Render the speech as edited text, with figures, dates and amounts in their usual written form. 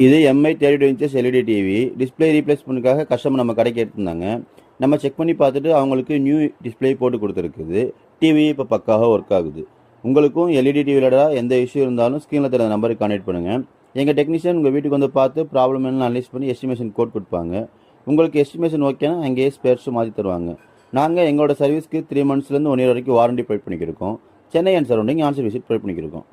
இது MI 32 inches LED TV. Display ரீப்ளேஸ்மெண்ட்டுக்காக customer நம்ம கடைக்கு எடுத்திருந்தாங்க. நம்ம செக் பண்ணி பார்த்துட்டு அவங்களுக்கு நியூ டிஸ்பிளே போட்டு கொடுத்துருக்குது. டிவி இப்போ பக்காவாக ஒர்க் ஆகுது. உங்களுக்கும் எல்இடி டிவி ரிலேட்டடாக எந்த இஷ்யூ இருந்தாலும் ஸ்க்ரீனில் தர நம்பருக்கு கான்டெக்ட் பண்ணுங்கள். எங்கள் டெக்னீஷியன் உங்கள் வீட்டுக்கு வந்து பார்த்து ப்ராப்ளம் என்ன அனலைஸ் பண்ணி எஸ்டிமேஷன் கோட் கொடுப்பாங்க. உங்களுக்கு எஸ்டிமேஷன் ஓகேனா அங்கேயே ஸ்பேர்ஸும் மாற்றி தருவாங்க. நாங்கள் எங்களோட சர்வீஸ்க்கு 3 monthsலேருந்து 1 year வரைக்கும் வாரண்டி ப்ரொவைட் பண்ணிக்கிருக்கோம். Chennai and surrounding onsite visit provide பண்ணிக்கிருக்கோம்.